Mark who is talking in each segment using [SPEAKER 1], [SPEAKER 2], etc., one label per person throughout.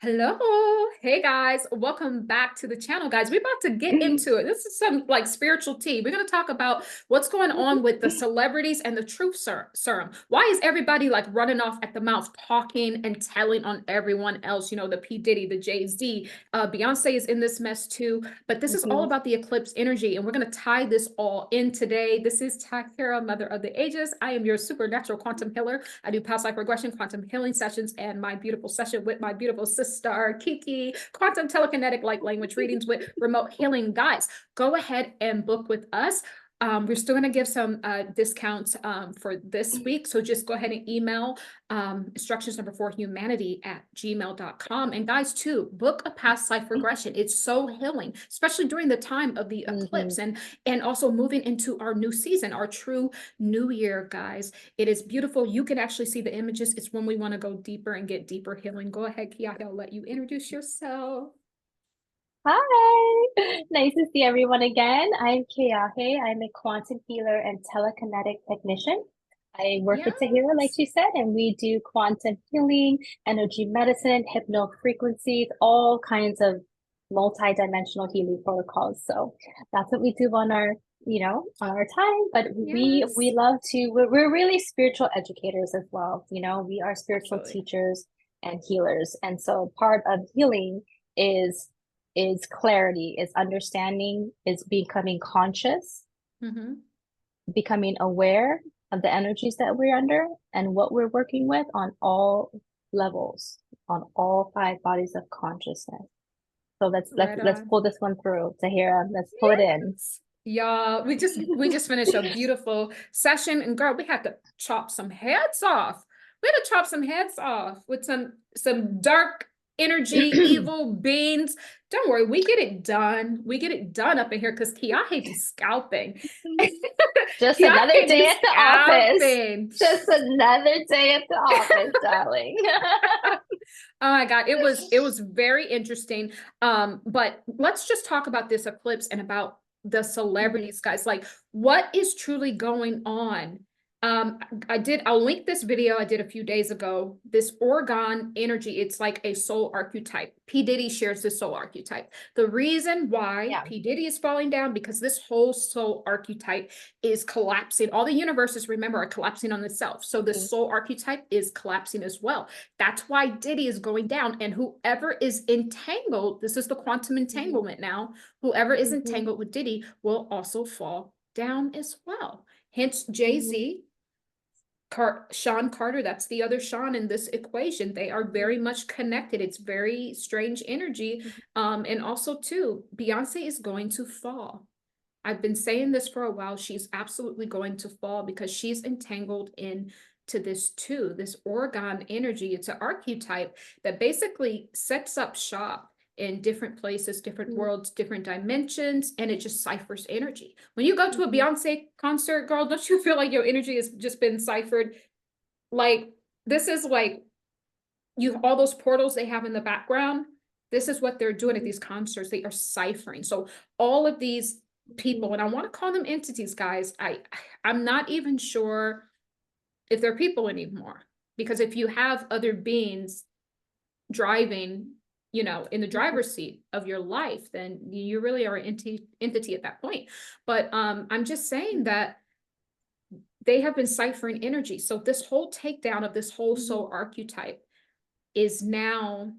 [SPEAKER 1] Hello. Hey guys, welcome back to the channel, guys. We're about to get into it. This is some like spiritual tea. We're going to talk about what's going on with the celebrities and the truth serum. Why is everybody like running off at the mouth, talking and telling on everyone else? You know, the P. Diddy, the Jay-Z, Beyonce is in this mess too. But this is all
[SPEAKER 2] Mhm.
[SPEAKER 1] about the eclipse energy, and we're going to tie this all in today. This is Takira, Mother of the Ages. I am your supernatural quantum healer. I do past life regression, quantum healing sessions, and my beautiful session with my beautiful sister, Kiki, quantum telekinetic light language readings with remote healing. Guys, go ahead and book with us. We're still going to give some discounts for this week. So just go ahead and email instructions number 4 humanity at gmail.com. And guys, too, book a past life regression. It's so healing, especially during the time of the eclipse
[SPEAKER 2] Mhm.
[SPEAKER 1] and also moving into our new season, our true new year, guys. It is beautiful. You can actually see the images. It's when we want to go deeper and get deeper healing. Go ahead, Kiara. I'll let you introduce yourself.
[SPEAKER 2] Hi, nice to see everyone again. I'm Keahe. I'm a quantum healer and telekinetic technician. I work with Tahira, like
[SPEAKER 1] Yes.
[SPEAKER 2] she said, and we do quantum healing, energy medicine, hypno frequencies, all kinds of multi-dimensional healing protocols. So that's what we do on on our time. But we
[SPEAKER 1] Yes.
[SPEAKER 2] love to. We're really spiritual educators as well. We are spiritual
[SPEAKER 1] Absolutely.
[SPEAKER 2] teachers and healers, and so part of healing is is clarity, is understanding, is becoming conscious,
[SPEAKER 1] Mm-hmm.
[SPEAKER 2] becoming aware of the energies that we're under and what we're working with on all levels, on all five bodies of consciousness. So
[SPEAKER 1] Right
[SPEAKER 2] let's
[SPEAKER 1] on.
[SPEAKER 2] pull this one through, Tahira. Let's pull it in.
[SPEAKER 1] Yes. Y'all, we just finished a beautiful session, and girl, we had to chop some heads off. We had to chop some heads off with some dark energy, evil beings. Don't worry, we get it done. We get it done up in here because Kiahe be scalping.
[SPEAKER 2] Just another
[SPEAKER 1] Kiahe
[SPEAKER 2] day
[SPEAKER 1] be
[SPEAKER 2] at the office.
[SPEAKER 1] scalping.
[SPEAKER 2] Just another day at the office, darling.
[SPEAKER 1] Oh my God, it was very interesting. But let's just talk about this eclipse and about the
[SPEAKER 2] Mhm.
[SPEAKER 1] celebrities, guys. Like, what is truly going on? Um, I'll link this video I did a few days ago. This Orgone energy, it's like a soul archetype. P. Diddy shares this soul archetype. The reason why
[SPEAKER 2] Yeah.
[SPEAKER 1] P. Diddy is falling down because this whole soul archetype is collapsing. All the universes, remember, are collapsing on itself. So the
[SPEAKER 2] Mhm.
[SPEAKER 1] soul archetype is collapsing as well. That's why Diddy is going down. And whoever is entangled, this is the quantum
[SPEAKER 2] Mhm.
[SPEAKER 1] entanglement now, whoever is
[SPEAKER 2] Mhm.
[SPEAKER 1] entangled with Diddy will also fall down as well. Hence,
[SPEAKER 2] Mhm.
[SPEAKER 1] Jay-Z, Sean Carter, that's the other Sean in this equation. They are
[SPEAKER 2] Mhm.
[SPEAKER 1] very much connected. It's very strange energy. And also, too, Beyonce is going to fall. I've been saying this for a while. She's absolutely going to fall because she's entangled in to this too, this Oregon energy. It's an archetype that basically sets up shop in different places, different
[SPEAKER 2] Mhm.
[SPEAKER 1] worlds, different dimensions, and it just ciphers energy. When you go to a
[SPEAKER 2] Mhm.
[SPEAKER 1] Beyonce concert, girl, don't you feel like your energy has just been ciphered? Like, this is like you all those portals they have in the background. This is what they're doing at
[SPEAKER 2] Mhm.
[SPEAKER 1] these concerts. They are ciphering. So all of these people,
[SPEAKER 2] Mhm.
[SPEAKER 1] and I want to call them entities, guys. I'm not even sure if they're people anymore. Because if you have other beings driving, in the
[SPEAKER 2] Mhm.
[SPEAKER 1] driver's seat of your life, then you really are an entity at that point. But I'm just saying that they have been ciphering energy. So this whole takedown of this whole
[SPEAKER 2] Mhm.
[SPEAKER 1] soul archetype is now,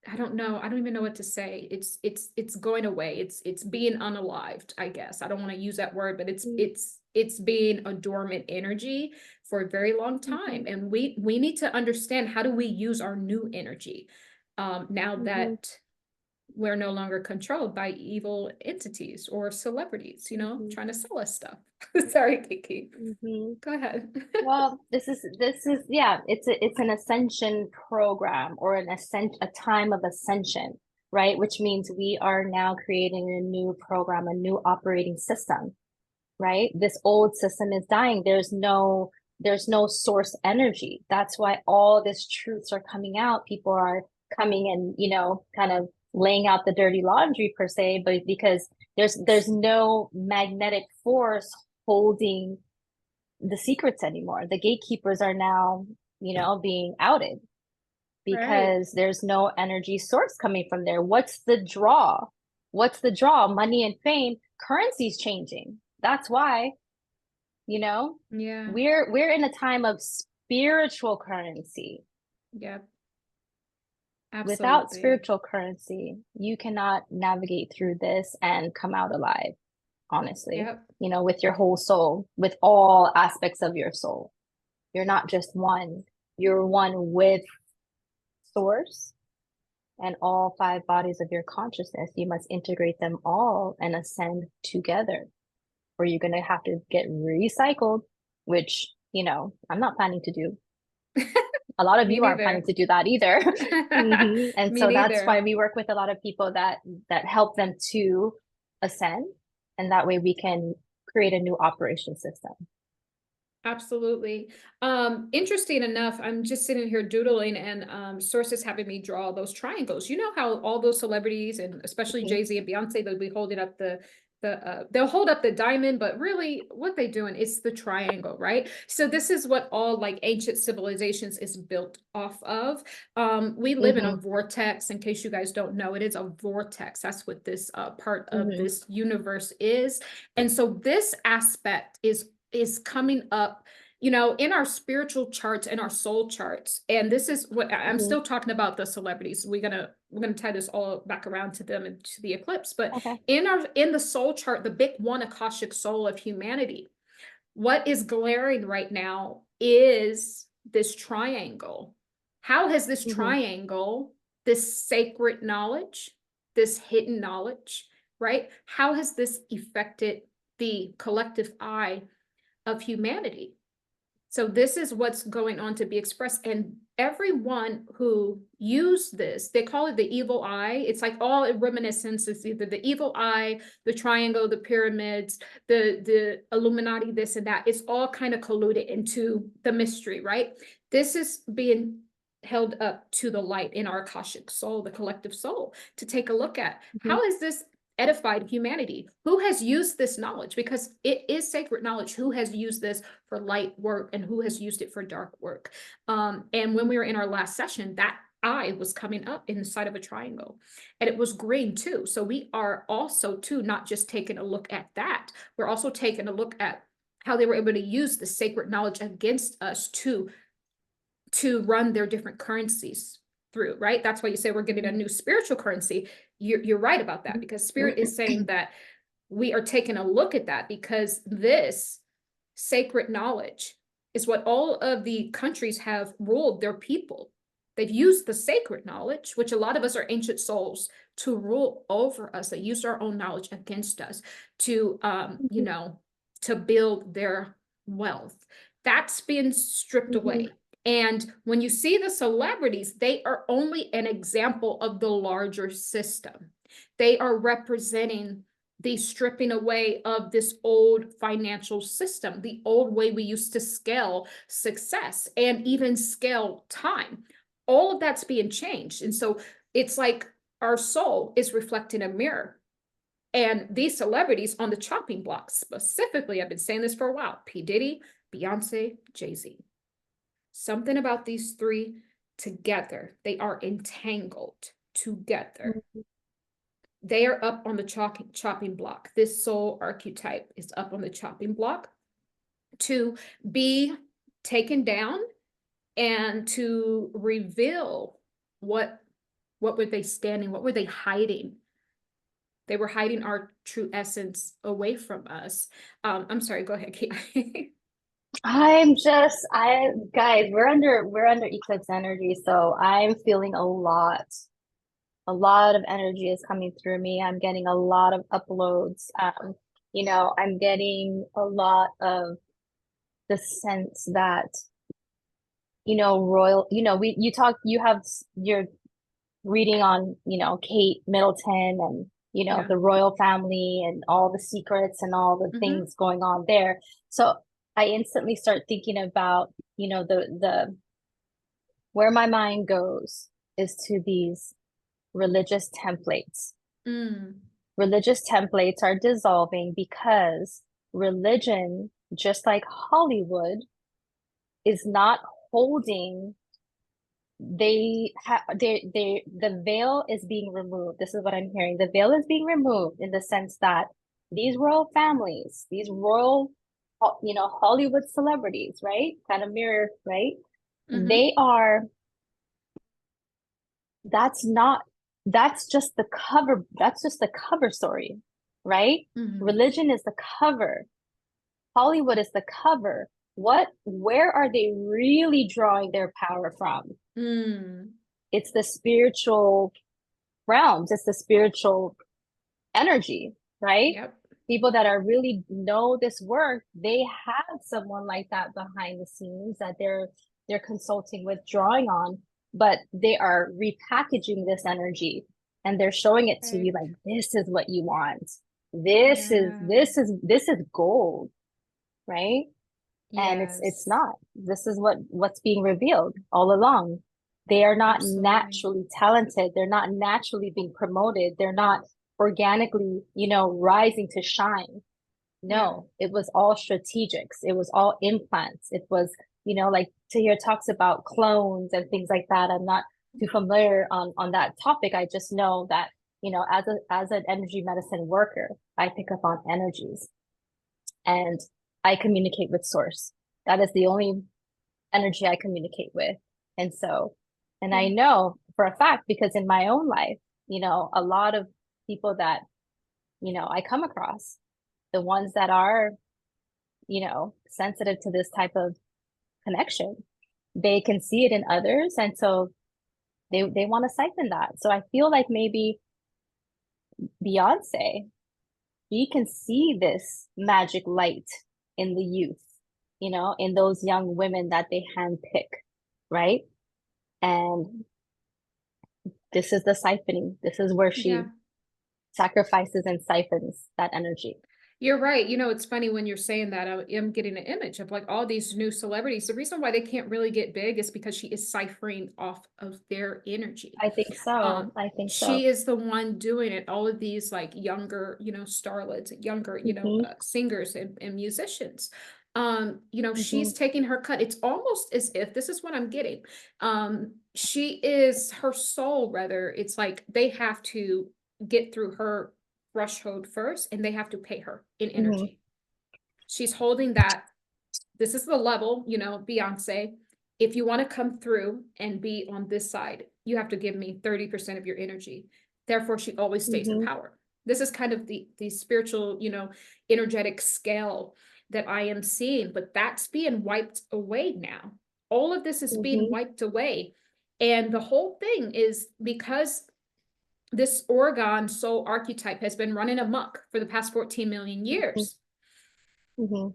[SPEAKER 1] I don't know. I don't even know what to say. It's going away. It's being unalived, I guess. I don't want to use that word, but it's
[SPEAKER 2] Mhm.
[SPEAKER 1] it's it's being a dormant energy for a very long time.
[SPEAKER 2] Mhm.
[SPEAKER 1] And we need to understand, how do we use our new energy now
[SPEAKER 2] Mhm.
[SPEAKER 1] that we're no longer controlled by evil entities or celebrities,
[SPEAKER 2] Mhm.
[SPEAKER 1] trying to sell us stuff. Sorry, Kiki.
[SPEAKER 2] Mhm.
[SPEAKER 1] Go ahead.
[SPEAKER 2] Well, this is yeah, it's an ascension program or a time of ascension, right? Which means we are now creating a new program, a new operating system, right? This old system is dying. There's no source energy. That's why all these truths are coming out. People are coming and, kind of laying out the dirty laundry per se, but because there's no magnetic force holding the secrets anymore. The gatekeepers are now, being outed.
[SPEAKER 1] Right.
[SPEAKER 2] because there's no energy source coming from there. What's the draw? What's the draw? Money and fame, currency's changing. That's why, you know,
[SPEAKER 1] Yeah.
[SPEAKER 2] we're in a time of spiritual currency.
[SPEAKER 1] Yep.
[SPEAKER 2] Without
[SPEAKER 1] Absolutely.
[SPEAKER 2] spiritual currency, you cannot navigate through this and come out alive, honestly.
[SPEAKER 1] Yep.
[SPEAKER 2] You know, with your whole soul, with all aspects of your soul. You're not just one, you're one with source and all five bodies of your consciousness. You must integrate them all and ascend together, or you're going to have to get recycled, which, you know, I'm not planning to do. A lot of
[SPEAKER 1] Me
[SPEAKER 2] you aren't planning
[SPEAKER 1] neither.
[SPEAKER 2] to do that either. And
[SPEAKER 1] Me
[SPEAKER 2] so that's why
[SPEAKER 1] neither.
[SPEAKER 2] we work with a lot of people that help them to ascend, and that way we can create a new operation system.
[SPEAKER 1] Absolutely. Interesting enough, I'm just sitting here doodling and sources having me draw those triangles. You know how all those celebrities and especially
[SPEAKER 2] Mhm,
[SPEAKER 1] Jay-Z and Beyonce, they'll be holding up they'll hold up the diamond, but really what they doing is the triangle, right? So this is what all like ancient civilizations is built off of. We live in a
[SPEAKER 2] mhm,
[SPEAKER 1] vortex, in case you guys don't know, it is a vortex. That's what this part of
[SPEAKER 2] mhm,
[SPEAKER 1] this universe is. And so this aspect is coming up, you know, in our spiritual charts and our soul charts. And this is what I'm
[SPEAKER 2] mhm.
[SPEAKER 1] still talking about, the celebrities. We're gonna tie this all back around to them and to the eclipse. But
[SPEAKER 2] Okay.
[SPEAKER 1] in the soul chart, the big one Akashic soul of humanity, what is glaring right now is this triangle. How has this
[SPEAKER 2] Mhm,
[SPEAKER 1] triangle, this sacred knowledge, this hidden knowledge, right? How has this affected the collective I of humanity? So this is what's going on to be expressed. And everyone who used this, they call it the evil eye. It's like all reminiscence. It's either the evil eye, the triangle, the pyramids, the Illuminati, this and that. It's all kind of colluded into the mystery, right? This is being held up to the light in our Akashic soul, the collective soul, to take a look at.
[SPEAKER 2] mhm,
[SPEAKER 1] How is this edified humanity? Who has used this knowledge? Because it is sacred knowledge. Who has used this for light work and who has used it for dark work? And when we were in our last session, that eye was coming up inside of a triangle, and it was green too. So we are also too not just taking a look at that, we're also taking a look at how they were able to use the sacred knowledge against us to run their different currencies through, right? That's why you say we're getting a
[SPEAKER 2] mhm,
[SPEAKER 1] new spiritual currency. You're right about that, because spirit is saying that we are taking a look at that, because this sacred knowledge is what all of the countries have ruled their people. They've used the sacred knowledge, which a lot of us are ancient souls, to rule over us. They used our own knowledge against us to, you
[SPEAKER 2] mhm,
[SPEAKER 1] know, to build their wealth. That's been stripped
[SPEAKER 2] mhm,
[SPEAKER 1] away. And when you see the celebrities, they are only an example of the larger system. They are representing the stripping away of this old financial system, the old way we used to scale success and even scale time. All of that's being changed. And so it's like our soul is reflecting a mirror. And these celebrities on the chopping block, specifically, I've been saying this for a while: P. Diddy, Beyonce, Jay-Z. Something about these three together, they are entangled together.
[SPEAKER 2] mhm,
[SPEAKER 1] They are up on the chopping block. This soul archetype is up on the chopping block to be taken down and to reveal what what were they standing, what were they hiding. They were hiding our true essence away from us. I'm sorry, go ahead, Kate.
[SPEAKER 2] I guys, we're under eclipse energy, so I'm feeling a lot. A lot of energy is coming through me. I'm getting a lot of uploads. I'm getting a lot of the sense that, royal, you have your reading on, Kate Middleton and,
[SPEAKER 1] Yeah.
[SPEAKER 2] the royal family and all the secrets and all the
[SPEAKER 1] Mm-hmm.
[SPEAKER 2] things going on there. So I instantly start thinking about, the where my mind goes is to these religious templates.
[SPEAKER 1] Mm.
[SPEAKER 2] Religious templates are dissolving because religion, just like Hollywood, is not holding the veil is being removed. This is what I'm hearing. The veil is being removed in the sense that these royal families, these royal, Hollywood celebrities, right? Kind of mirror, right?
[SPEAKER 1] Mm-hmm.
[SPEAKER 2] They are, that's not, that's just the cover story, right?
[SPEAKER 1] Mm-hmm.
[SPEAKER 2] Religion is the cover. Hollywood is the cover. Where are they really drawing their power from?
[SPEAKER 1] Mm.
[SPEAKER 2] It's the spiritual realms, it's the spiritual energy, right?
[SPEAKER 1] Yep.
[SPEAKER 2] People that are really know this work, they have someone like that behind the scenes that they're consulting with, drawing on, but they are repackaging this energy and they're showing it to you
[SPEAKER 1] Right.
[SPEAKER 2] like, this is what you want. This is
[SPEAKER 1] Yeah.
[SPEAKER 2] this is this is gold, right? And it's
[SPEAKER 1] Yes.
[SPEAKER 2] not. This is what's being revealed all along. They are not
[SPEAKER 1] Absolutely.
[SPEAKER 2] naturally talented. They're not naturally being promoted. They're not organically, rising to shine.
[SPEAKER 1] Yeah.
[SPEAKER 2] No, it was all strategics. It was all implants. It was, like Tahir talks about clones and things like that. I'm not too familiar on that topic. I just know that, as an energy medicine worker, I pick up on energies and I communicate with source. That is the only energy I communicate with. And so, and I
[SPEAKER 1] Yeah.
[SPEAKER 2] know for a fact because in my own life, a lot of people that, I come across, the ones that are, sensitive to this type of connection, they can see it in others. And so they want to siphon that. So I feel like maybe Beyonce, he can see this magic light in the youth, in those young women that they handpick, right? And this is the siphoning. This is where she
[SPEAKER 1] Yeah.
[SPEAKER 2] sacrifices and siphons that energy.
[SPEAKER 1] You're right. It's funny when you're saying that. I am getting an image of like all these new celebrities. The reason why they can't really get big is because she is ciphering off of their energy.
[SPEAKER 2] I think so.
[SPEAKER 1] Um,
[SPEAKER 2] I think so.
[SPEAKER 1] she is the one doing it. All of these like younger, starlets, younger,
[SPEAKER 2] Mm-hmm,
[SPEAKER 1] singers and musicians.
[SPEAKER 2] mm-hmm,
[SPEAKER 1] She's taking her cut. It's almost as if this is what I'm getting. She is her soul, rather. It's like they have to get through her threshold first and they have to pay her in
[SPEAKER 2] mm-hmm,
[SPEAKER 1] energy. She's holding that. This is the level, Beyonce. If you want to come through and be on this side, you have to give me 30% of your energy. Therefore, she always stays in
[SPEAKER 2] mm-hmm,
[SPEAKER 1] power. This is kind of the spiritual, energetic scale that I am seeing, but that's being wiped away now. All of this is being
[SPEAKER 2] mm-hmm,
[SPEAKER 1] wiped away. And the whole thing is because this Oregon soul archetype has been running amok for the past 14 million
[SPEAKER 2] mm-hmm,
[SPEAKER 1] years.
[SPEAKER 2] mm-hmm,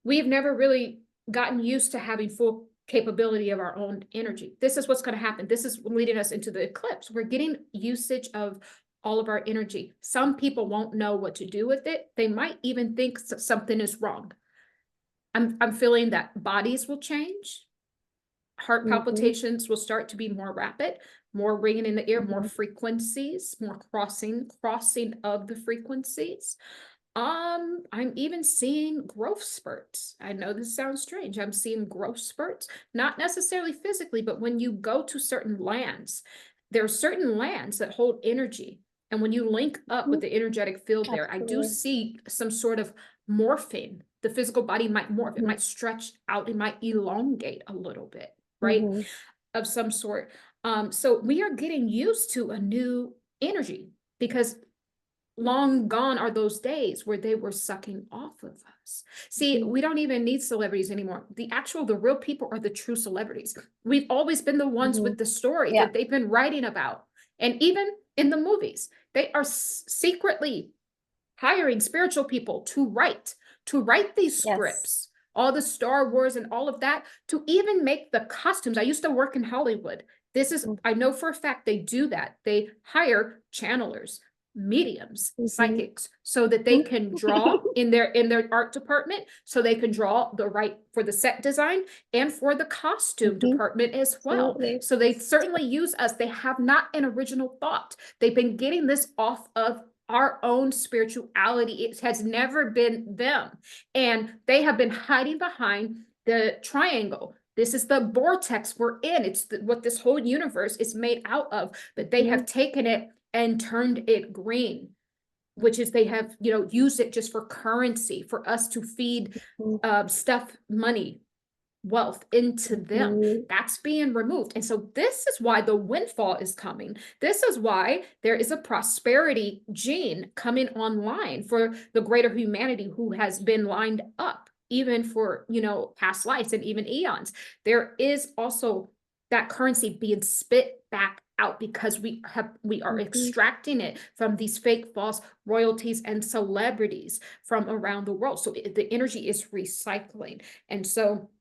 [SPEAKER 1] We've never really gotten used to having full capability of our own energy. This is what's going to happen. This is leading us into the eclipse. We're getting usage of all of our energy. Some people won't know what to do with it. They might even think something is wrong. I'm feeling that bodies will change. Heart
[SPEAKER 2] mm-hmm,
[SPEAKER 1] palpitations will start to be more rapid, more ringing in the ear, more
[SPEAKER 2] mm-hmm,
[SPEAKER 1] frequencies, more crossing of the frequencies. I'm even seeing growth spurts. I know this sounds strange. I'm seeing growth spurts, not necessarily physically, but when you go to certain lands, there are certain lands that hold energy. And when you link up
[SPEAKER 2] mm-hmm.
[SPEAKER 1] with the energetic field there, I do
[SPEAKER 2] Absolutely.
[SPEAKER 1] see some sort of morphing. The physical body might morph, it
[SPEAKER 2] Mm-hmm,
[SPEAKER 1] might stretch out, it might elongate a little bit, right?
[SPEAKER 2] mm-hmm,
[SPEAKER 1] Of some sort. So we are getting used to a new energy because long gone are those days where they were sucking off of us. See,
[SPEAKER 2] mm-hmm,
[SPEAKER 1] we don't even need celebrities anymore. The real people are the true celebrities. We've always been the ones
[SPEAKER 2] mm-hmm.
[SPEAKER 1] with the story
[SPEAKER 2] Yeah.
[SPEAKER 1] that they've been writing about. And even in the movies, they are secretly hiring spiritual people to write these
[SPEAKER 2] Yes.
[SPEAKER 1] scripts, all the Star Wars and all of that, to even make the costumes. I used to work in Hollywood. I know for a fact they do that. They hire channelers, mediums,
[SPEAKER 2] Mm-hmm.
[SPEAKER 1] psychics, so that they can draw in their art department, so they can draw the right for the set design and for the costume
[SPEAKER 2] Mm-hmm.
[SPEAKER 1] department as well.
[SPEAKER 2] Absolutely.
[SPEAKER 1] So they certainly use us. They have not an original thought. They've been getting this off of our own spirituality. It has never been them. And they have been hiding behind the triangle. This is the vortex we're in. It's what this whole universe is made out of, but they have taken it and turned it green, which is they have, used it just for currency, for us to feed stuff, money, wealth into them. That's being removed. And so this is why the windfall is coming. This is why there is a prosperity gene coming online for the greater humanity who has been lined up, even for, past lives and even eons. There is also that currency being spit back out because we are extracting it from these fake false royalties and celebrities from around the world. So the energy is recycling. And so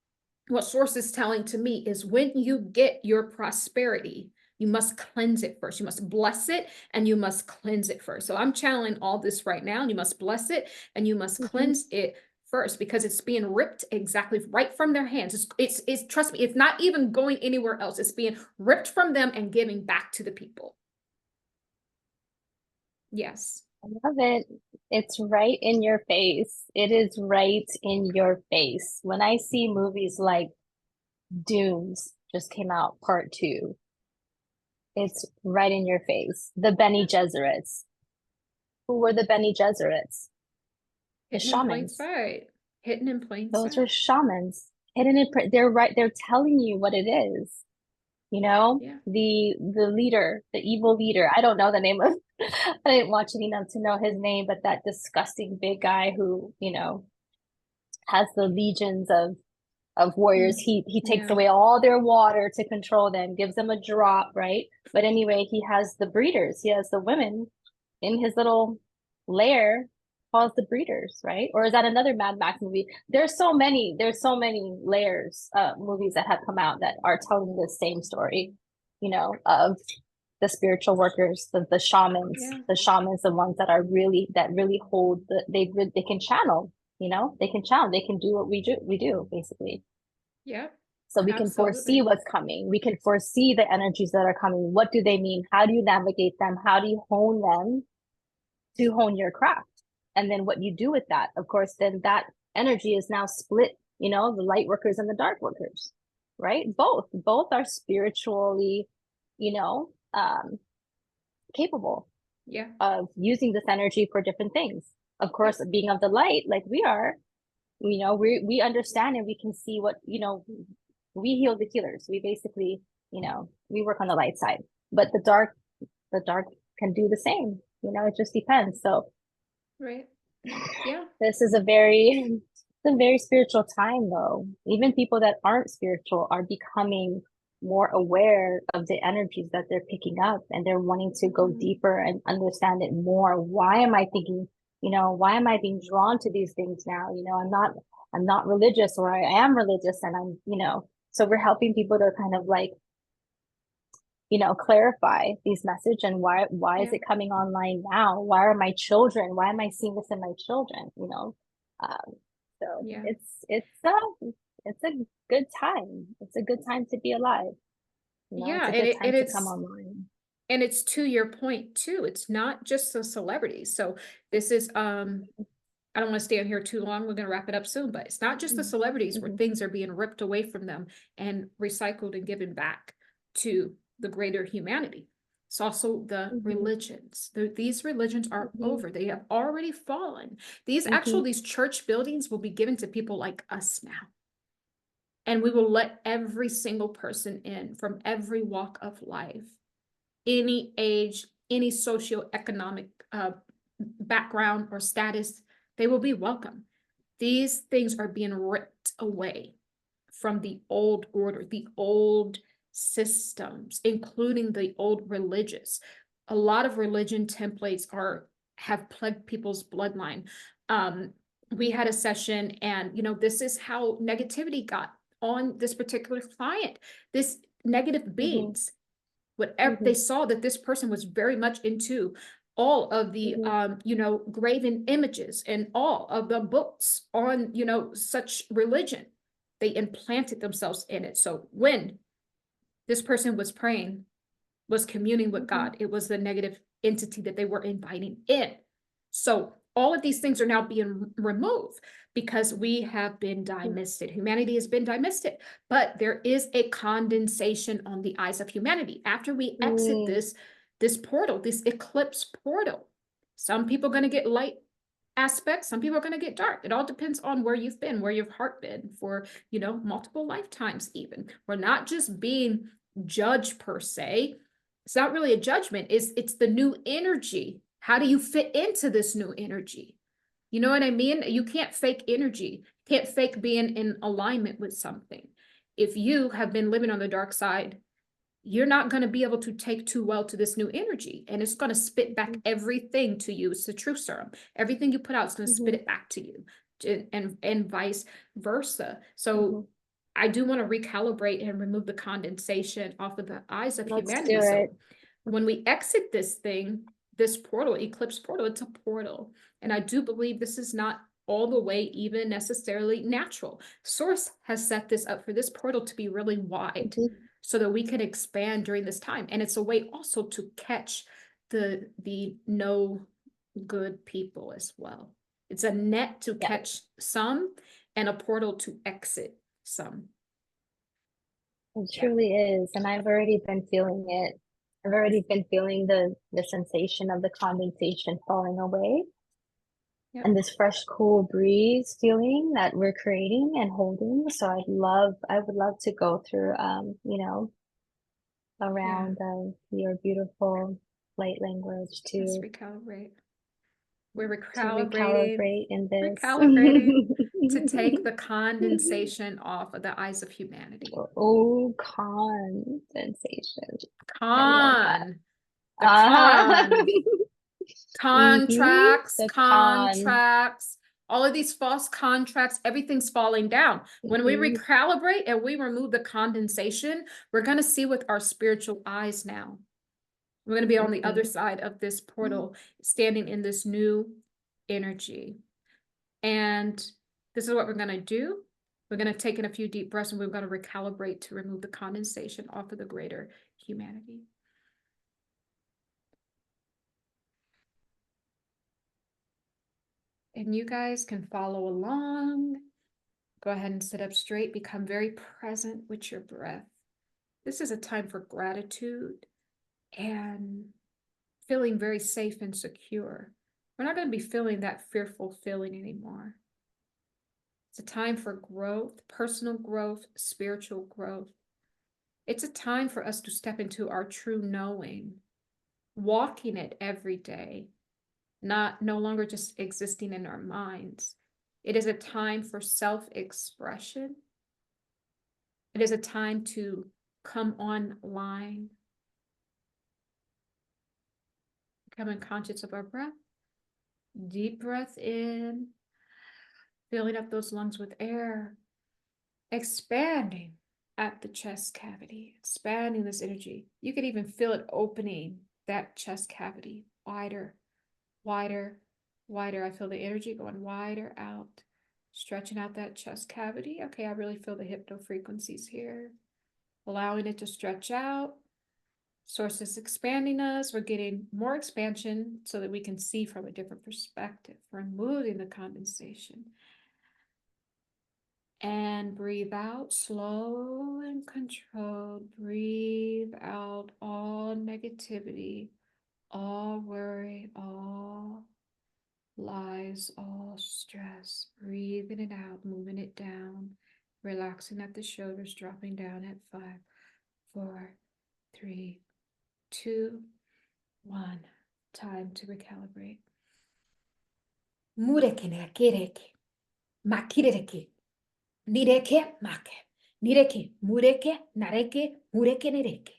[SPEAKER 1] what source is telling to me is when you get your prosperity, you must cleanse it first. You must bless it and you must cleanse it first. So I'm channeling all this right now. You must bless it and you must cleanse it first, because it's being ripped exactly right from their hands. It's trust me, it's not even going anywhere else. It's being ripped from them and giving back to the people. Yes.
[SPEAKER 2] I love it. It's right in your face. It is right in your face. When I see movies like Dunes just came out part 2, it's right in your face. The Bene Gesserits. Who were the Bene Gesserits? The
[SPEAKER 1] Hidden in plain
[SPEAKER 2] shamans.
[SPEAKER 1] sight. Hidden in plain
[SPEAKER 2] Those
[SPEAKER 1] sight.
[SPEAKER 2] are shamans. Hidden in, they're right. They're telling you what it is.
[SPEAKER 1] Yeah.
[SPEAKER 2] The leader, the evil leader. I don't know the name of. I didn't watch it enough to know his name, but that disgusting big guy who has the legions of warriors. He takes
[SPEAKER 1] Yeah.
[SPEAKER 2] away all their water to control them, gives them a drop, right? But anyway, he has the breeders. He has the women in his little lair, calls the breeders, right? Or is that another Mad Max movie? There's so many layers movies that have come out that are telling the same story, of the spiritual workers, the shamans.
[SPEAKER 1] Yeah.
[SPEAKER 2] The shamans, the ones that really hold they can channel, they can channel, they can do what we do basically.
[SPEAKER 1] Yeah.
[SPEAKER 2] So we can foresee what's coming. We can foresee the energies that are coming. What do they mean? How do you navigate them? How do you hone them to hone your craft? And then what you do with that, of course, then that energy is now split, the light workers and the dark workers, right? Both are spiritually, capable of using this energy for different things. Of course, being of the light, like we are, we understand and we can see what, we heal the healers. We basically, we work on the light side, but the dark can do the same. It just depends. So,
[SPEAKER 1] Right. Yeah.
[SPEAKER 2] this is a very spiritual time, though. Even people that aren't spiritual are becoming more aware of the energies that they're picking up, and they're wanting to go deeper and understand it more. Why am I thinking, why am I being drawn to these things now? I'm not religious, or I am religious, and so we're helping people to kind of like, clarify these message and why is it coming online now? Why am I seeing this in my children? So
[SPEAKER 1] Yeah.
[SPEAKER 2] it's a good time. It's a good time to be alive.
[SPEAKER 1] Yeah,
[SPEAKER 2] it's a good time to come online.
[SPEAKER 1] And it's to your point too. It's not just the celebrities. So this is I don't want to stay on here too long. We're going to wrap it up soon, but it's not just the celebrities where things are being ripped away from them and recycled and given back to the greater humanity. It's also the religions. These religions are over. They have already fallen. These church buildings will be given to people like us now. And we will let every single person in from every walk of life, any age, any socioeconomic background or status. They will be welcome. These things are being ripped away from the old order, the old systems, including the old religious. A lot of religion templates have plagued people's bloodline. We had a session, and this is how negativity got on this particular client. This negative beings, whatever they saw that this person was very much into all of the graven images and all of the books on such religion, they implanted themselves in it. So when this person was praying, was communing with God, it was the negative entity that they were inviting in. So all of these things are now being removed because we have been demisted. Humanity has been demisted, but there is a condensation on the eyes of humanity. After we exit this portal, this eclipse portal, some people are going to get light aspects, some people are going to get dark. It all depends on where you've been, where your heart been for, multiple lifetimes even. We're not just being judged per se. It's not really a judgment. It's the new energy. How do you fit into this new energy? You know what I mean? You can't fake energy. You can't fake being in alignment with something. If you have been living on the dark side, you're not going to be able to take too well to this new energy, and it's going to spit back everything to you. It's the truth serum. Everything you put out is going to spit it back to you, and vice versa. So I do want to recalibrate and remove the condensation off of the eyes of humanity.
[SPEAKER 2] Do
[SPEAKER 1] so
[SPEAKER 2] it.
[SPEAKER 1] when we exit this thing, this portal, eclipse portal, it's a portal. And I do believe this is not all the way even necessarily natural. Source has set this up for this portal to be really wide so that we can expand during this time. And it's a way also to catch the no good people as well. It's a net to catch some and a portal to exit some.
[SPEAKER 2] It truly is. And I've already been feeling it. I've already been feeling the sensation of the condensation falling away. And this fresh, cool breeze feeling that we're creating and holding. So I would love to go through, around your beautiful light language to
[SPEAKER 1] let's recalibrate. We're
[SPEAKER 2] recalibrate in this.
[SPEAKER 1] Recalibrating to take the condensation off of the eyes of humanity.
[SPEAKER 2] Oh, condensation.
[SPEAKER 1] Con. The con. Contracts, contracts, all of these false contracts, everything's falling down. When we recalibrate and we remove the condensation, we're going to see with our spiritual eyes now. We're going to be on the other side of this portal, standing in this new energy. And this is what we're going to do. We're going to take in a few deep breaths, and we're going to recalibrate to remove the condensation off of the greater humanity. And you guys can follow along. Go ahead and sit up straight. Become very present with your breath. This is a time for gratitude and feeling very safe and secure. We're not going to be feeling that fearful feeling anymore. It's a time for growth, personal growth, spiritual growth. It's a time for us to step into our true knowing, walking it every day, no longer just existing in our minds. It is a time for self-expression. It is a time to come online, becoming conscious of our breath. Deep breath in, filling up those lungs with air, expanding at the chest cavity, expanding this energy. You can even feel it opening that chest cavity wider, wider, wider. I feel the energy going wider out, stretching out that chest cavity. Okay, I really feel the hypno frequencies here, allowing it to stretch out. Source is expanding us. We're getting more expansion so that we can see from a different perspective, removing the condensation. And breathe out, slow and controlled. Breathe out all negativity, all worry, all lies, all stress. Breathing it out, moving it down, relaxing at the shoulders, dropping down at 5, 4, 3, 2, 1. Time to recalibrate. Mureke nakireke, makireke, nireke make, nireke, mureke, nareke, mureke nereke,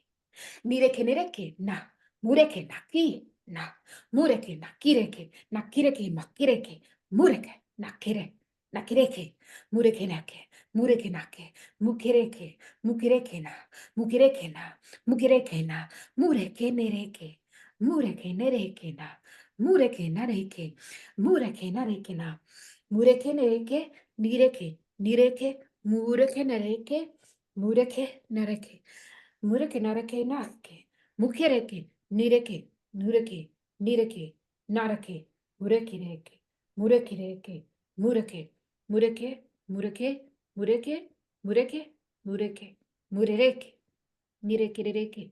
[SPEAKER 1] nireke nereke na, mureke naki na, mureke nakireke, nakireke makireke, mureke nakire, nakireke, mureke nake, mureke nake, mukireke, mukireke na, mukireke na, mukireke na, mureke nereke, mureke nereke na, mureke nareke, mureke nareke na, mureke nereke, nireke, nireke, mureke nareke, mureke nareke, mureke nareke nake, mukireke, nireke, nureke, nireke, narake, mureke nereke, Murekireke, mureke, mureke, mureke, mureke, mureke, mureke, murereke, nirekireke,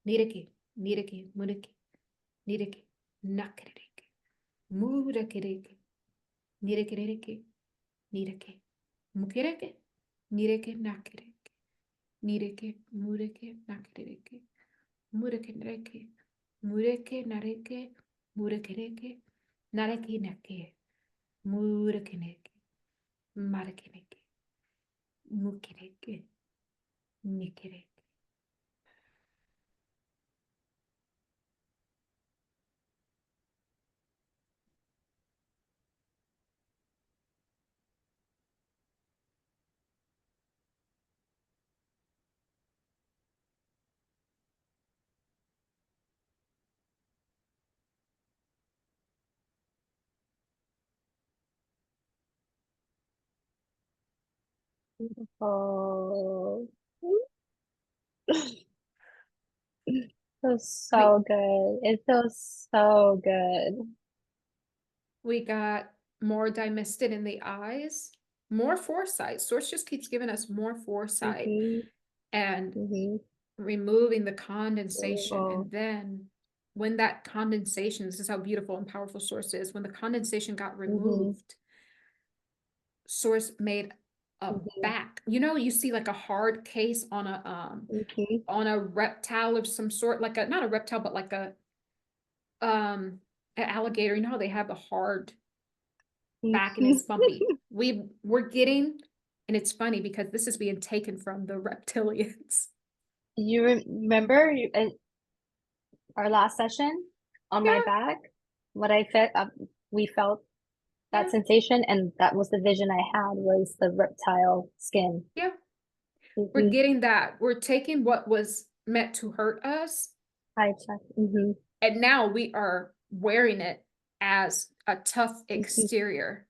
[SPEAKER 1] nireke, nireke, mureke, nireke, nakireke, murekireke, nirekireke, nireke, mukireke, nireke, nakireke, nireke, mureke, nakireke, mureke, nireke, mureke, nareke, murekireke, nareke, nake, murekineke, marakineke, mukireke, nikireke.
[SPEAKER 2] Oh, feels
[SPEAKER 1] We
[SPEAKER 2] so good. It feels so good.
[SPEAKER 1] we got more dimested in the eyes, more foresight. Source just keeps giving us more foresight
[SPEAKER 2] Mm-hmm.
[SPEAKER 1] and
[SPEAKER 2] Mm-hmm.
[SPEAKER 1] removing the condensation.
[SPEAKER 2] Oh.
[SPEAKER 1] And then when that condensation, this is how beautiful and powerful Source is, when the condensation got
[SPEAKER 2] Mm-hmm.
[SPEAKER 1] removed, Source made a
[SPEAKER 2] Mm-hmm.
[SPEAKER 1] back. You know, you see like a hard case
[SPEAKER 2] Mm-hmm.
[SPEAKER 1] on a reptile of some sort, like a not a reptile, but like a an alligator. You know how they have the hard back and it's bumpy. We're getting, and it's funny because this is being taken from the reptilians.
[SPEAKER 2] You remember our last session on my
[SPEAKER 1] Yeah,
[SPEAKER 2] back? What I felt, we felt that
[SPEAKER 1] yeah,
[SPEAKER 2] sensation, and that was the vision I had was the reptile skin.
[SPEAKER 1] yeah. We're
[SPEAKER 2] Mm-hmm.
[SPEAKER 1] getting that. We're taking what was meant to hurt us,
[SPEAKER 2] Hi, check. Mm-hmm.
[SPEAKER 1] and now we are wearing it as a tough
[SPEAKER 2] Mm-hmm.
[SPEAKER 1] exterior.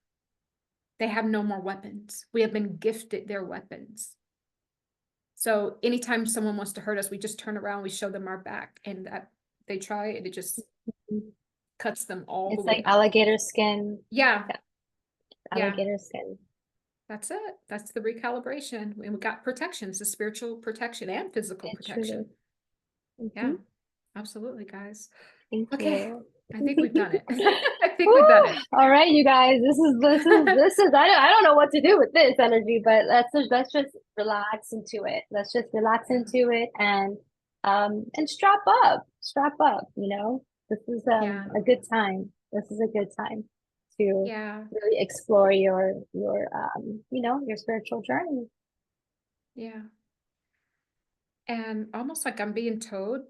[SPEAKER 1] They have no more weapons. We have been gifted their weapons. So anytime someone wants to hurt us, we just turn around, we show them our back, and that they try it, it just cuts them all the
[SPEAKER 2] It's like
[SPEAKER 1] way.
[SPEAKER 2] alligator skin.
[SPEAKER 1] Yeah,
[SPEAKER 2] Yeah,
[SPEAKER 1] yeah,
[SPEAKER 2] alligator skin.
[SPEAKER 1] that's it. That's the recalibration. And we got protections, the spiritual protection and physical
[SPEAKER 2] It truly.
[SPEAKER 1] protection.
[SPEAKER 2] Mm-hmm.
[SPEAKER 1] Yeah, absolutely, guys.
[SPEAKER 2] Thank
[SPEAKER 1] Okay,
[SPEAKER 2] you.
[SPEAKER 1] I think we've done it. I think we've done
[SPEAKER 2] Woo!
[SPEAKER 1] it.
[SPEAKER 2] All right, you guys. This is. I don't know what to do with this energy, but let's just relax into it. Let's just relax
[SPEAKER 1] Yeah,
[SPEAKER 2] into it and strap up. Strap up. This is
[SPEAKER 1] yeah,
[SPEAKER 2] a good time. This is a good time to
[SPEAKER 1] yeah,
[SPEAKER 2] really explore your spiritual journey.
[SPEAKER 1] yeah. And almost like I'm being told,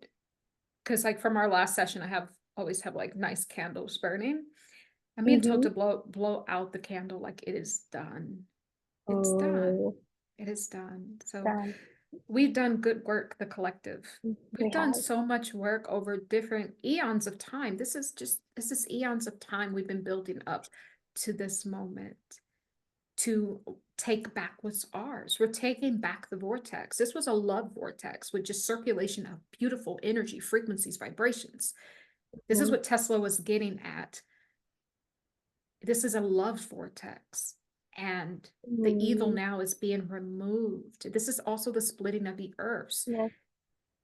[SPEAKER 1] because like from our last session, always have like nice candles burning. I'm being told
[SPEAKER 2] Mm-hmm.
[SPEAKER 1] to blow out the candle like it is done. It's done.
[SPEAKER 2] Oh,
[SPEAKER 1] It is done. So
[SPEAKER 2] done.
[SPEAKER 1] we've done good work, the collective. We've
[SPEAKER 2] We
[SPEAKER 1] done
[SPEAKER 2] have.
[SPEAKER 1] so much work over different eons of time. This is eons of time we've been building up to this moment to take back what's ours. We're taking back the vortex. This was a love vortex with just circulation of beautiful energy, frequencies, vibrations. This is
[SPEAKER 2] Mhm.
[SPEAKER 1] what Tesla was getting at. This is a love vortex. And the evil
[SPEAKER 2] Mm,
[SPEAKER 1] now is being removed. This is also the splitting of the earths.
[SPEAKER 2] yes.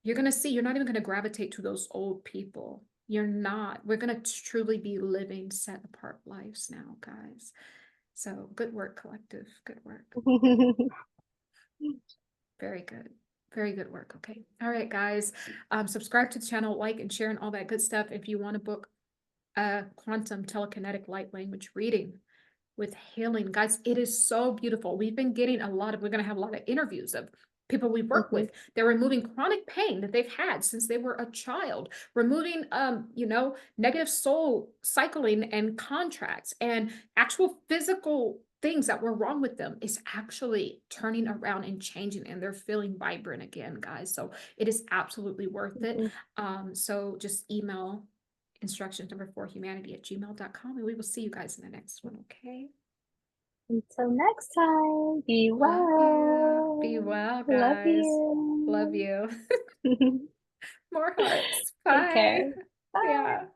[SPEAKER 1] You're going to see, you're not even going to gravitate to those old people. You're not. We're going to truly be living set apart lives now, guys. So good work, collective. Good work. Very good. Very good work. Okay. All right, guys. Subscribe to the channel, like and share and all that good stuff. If you want to book a quantum telekinetic light language reading with healing, guys, it is so beautiful. We're going to have a lot of interviews of people we work
[SPEAKER 2] Mhm.
[SPEAKER 1] with. They're removing chronic pain that they've had since they were a child, removing negative soul cycling and contracts and actual physical things that were wrong with them is actually turning around and changing, and they're feeling vibrant again, guys. So it is absolutely worth it.
[SPEAKER 2] Mhm.
[SPEAKER 1] So just email instructions number 4humanity@gmail.com, and we will see you guys in the next one. Okay.
[SPEAKER 2] Until next time, be
[SPEAKER 1] Love you. Be
[SPEAKER 2] well.
[SPEAKER 1] well,
[SPEAKER 2] Love
[SPEAKER 1] guys. Love
[SPEAKER 2] you.
[SPEAKER 1] you. More hearts.
[SPEAKER 2] Take
[SPEAKER 1] Bye.
[SPEAKER 2] care. Bye.
[SPEAKER 1] Yeah.